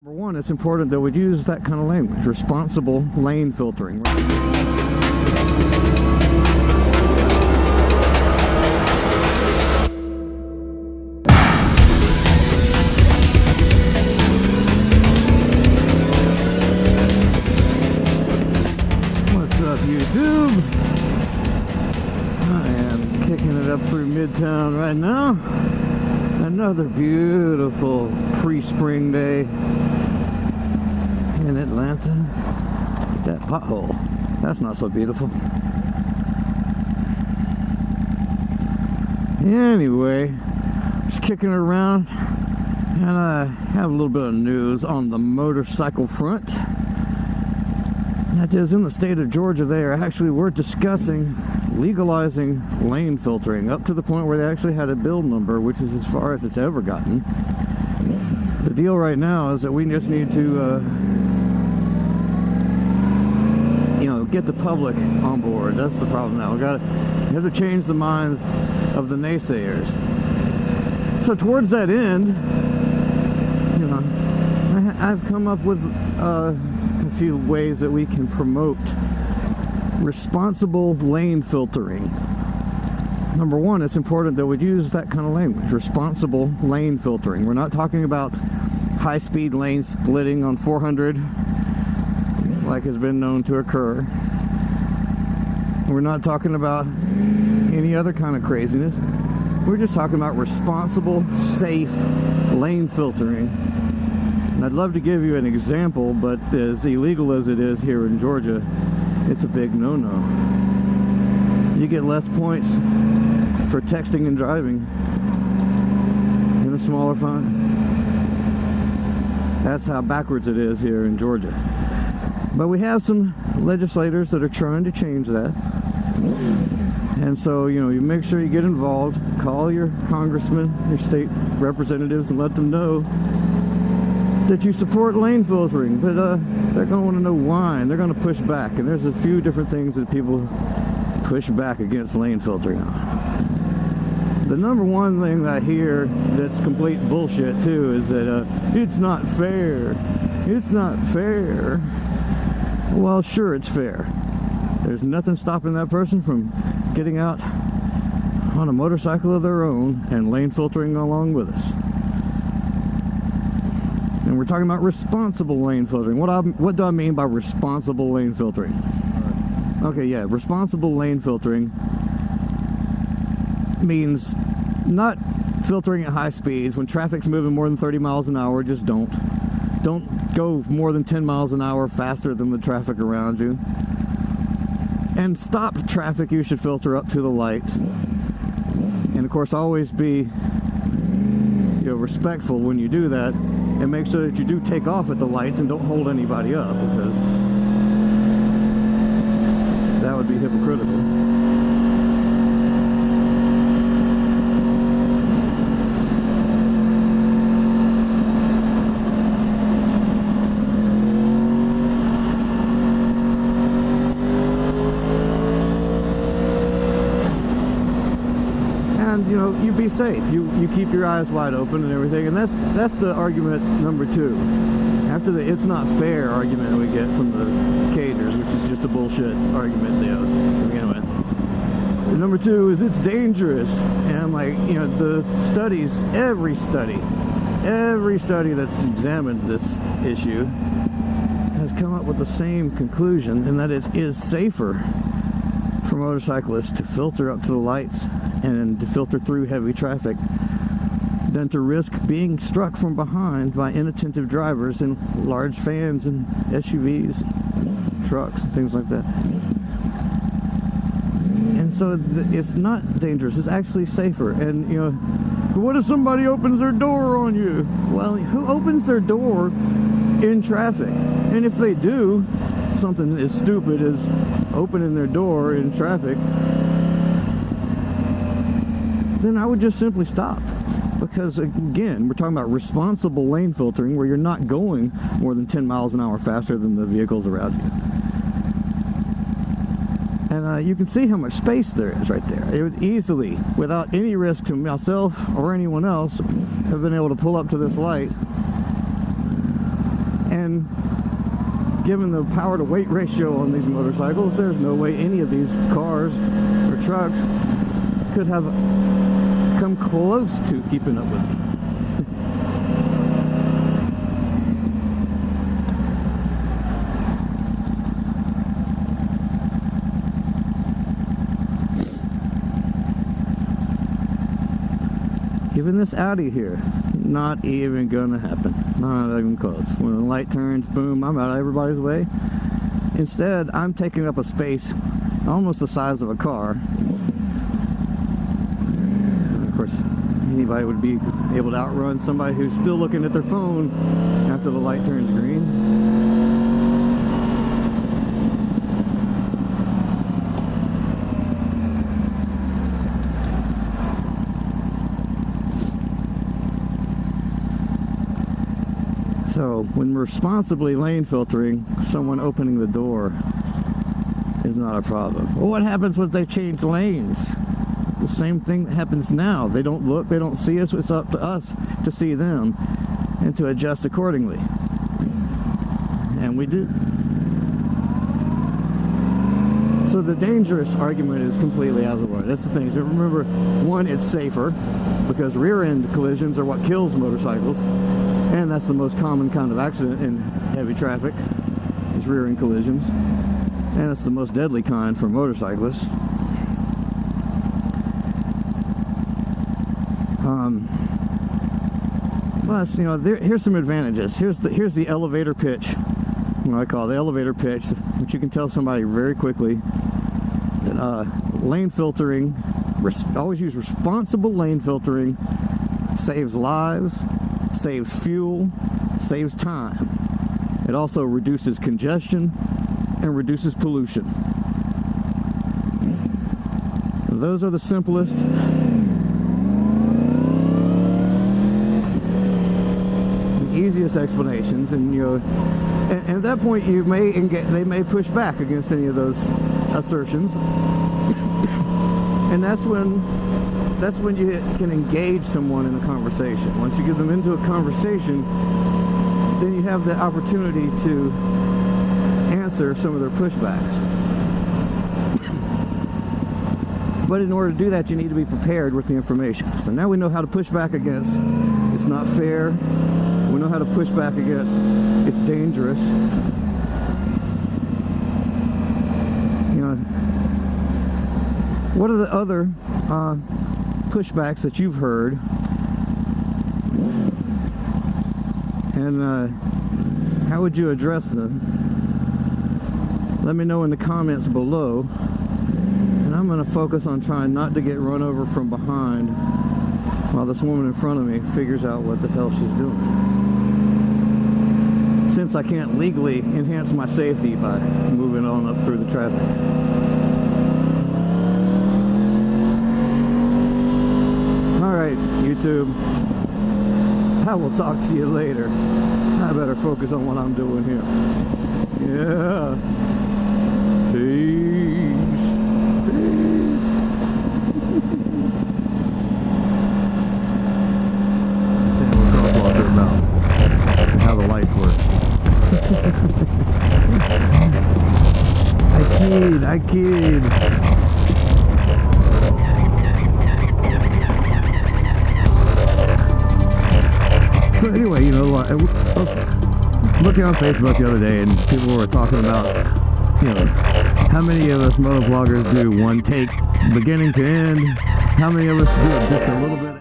Number one, it's important that we use that kind of language, responsible lane filtering. What's up, YouTube? I am kicking it up through Midtown right now. Another beautiful pre-spring day in Atlanta. That pothole, that's not so beautiful. Anyway, just kicking it around, and I have a little bit of news on the motorcycle front. That is, in the state of Georgia, they were discussing legalizing lane filtering up to the point where they actually had a bill number, which is as far as it's ever gotten. The deal right now is that we just need to get the public on board. That's the problem now. We have to change the minds of the naysayers. So towards that end, I've come up with a few ways that we can promote responsible lane filtering. Number one, it's important that we use that kind of language, responsible lane filtering. We're not talking about high-speed lane splitting on 400 like has been known to occur. We're not talking about any other kind of craziness. We're just talking about responsible, safe lane filtering. And I'd love to give you an example, but as illegal as it is here in Georgia, it's a big no-no. You get less points for texting and driving in a smaller fine. That's how backwards it is here in Georgia. But we have some legislators that are trying to change that. And so, you make sure you get involved, call your congressmen, your state representatives, and let them know that you support lane filtering. But they're going to want to know why, and they're going to push back. And there's a few different things that people push back against lane filtering on. The number one thing that I hear that's complete bullshit too is that it's not fair. It's not fair. Well, sure, it's fair. There's nothing stopping that person from getting out on a motorcycle of their own and lane filtering along with us. And we're talking about responsible lane filtering. What do I mean by responsible lane filtering? Okay, yeah, responsible lane filtering means not filtering at high speeds. When traffic's moving more than 30 miles an hour, just don't go more than 10 miles an hour faster than the traffic around you. And stop traffic, you should filter up to the lights. And of course, always be respectful when you do that, and make sure that you do take off at the lights and don't hold anybody up, because that would be hypocritical. And you be safe. You keep your eyes wide open and everything, and that's the argument number two. After the "it's not fair" argument we get from the cagers, which is just a bullshit argument to begin with. And number two is it's dangerous, and the studies, every study that's examined this issue has come up with the same conclusion, and that it is safer for motorcyclists to filter up to the lights and to filter through heavy traffic than to risk being struck from behind by inattentive drivers in large vans and SUVs, trucks, and things like that. And so it's not dangerous, it's actually safer. And what if somebody opens their door on you? Well, who opens their door in traffic? And if they do something as stupid as opening their door in traffic, then I would just simply stop. Because again, we're talking about responsible lane filtering, where you're not going more than 10 miles an hour faster than the vehicles around you. And you can see how much space there is right there. It would easily, without any risk to myself or anyone else, have been able to pull up to this light And given the power to weight ratio on these motorcycles, there's no way any of these cars or trucks could have come close to keeping up with me. Even this Audi here, not even gonna happen. Not even close. When the light turns, boom, I'm out of everybody's way. Instead, I'm taking up a space almost the size of a car. And of course, anybody would be able to outrun somebody who's still looking at their phone after the light turns green. So, when responsibly lane filtering, someone opening the door is not a problem. Well, what happens when they change lanes? The same thing that happens now. They don't look, they don't see us. It's up to us to see them and to adjust accordingly. And we do. So the dangerous argument is completely out of the way. That's the thing. So remember, one, it's safer because rear-end collisions are what kills motorcycles. And that's the most common kind of accident in heavy traffic, is rear-end collisions. And it's the most deadly kind for motorcyclists. Plus, you know, here's some advantages. Here's the elevator pitch, what I call the elevator pitch, which you can tell somebody very quickly. That, lane filtering, always use responsible lane filtering, saves lives, saves fuel, saves time. It also reduces congestion and reduces pollution. Those are the simplest and easiest explanations, and you know, and at that point they may push back against any of those assertions, and that's when you can engage someone in a conversation. Once you get them into a conversation, then you have the opportunity to answer some of their pushbacks. But in order to do that, you need to be prepared with the information. So now we know how to push back against it's not fair. We know how to push back against it's dangerous. You know, what are the other pushbacks that you've heard, and how would you address them? Let me know in the comments below, and I'm going to focus on trying not to get run over from behind while this woman in front of me figures out what the hell she's doing, since I can't legally enhance my safety by moving on up through the traffic. Alright, YouTube, I will talk to you later. I better focus on what I'm doing here. Yeah. Peace. Peace. Understand what crosswalks are about and how the lights work. I kid. So anyway, you know, I was looking on Facebook the other day, and people were talking about, you know, how many of us motovloggers do one take beginning to end? How many of us do it just a little bit?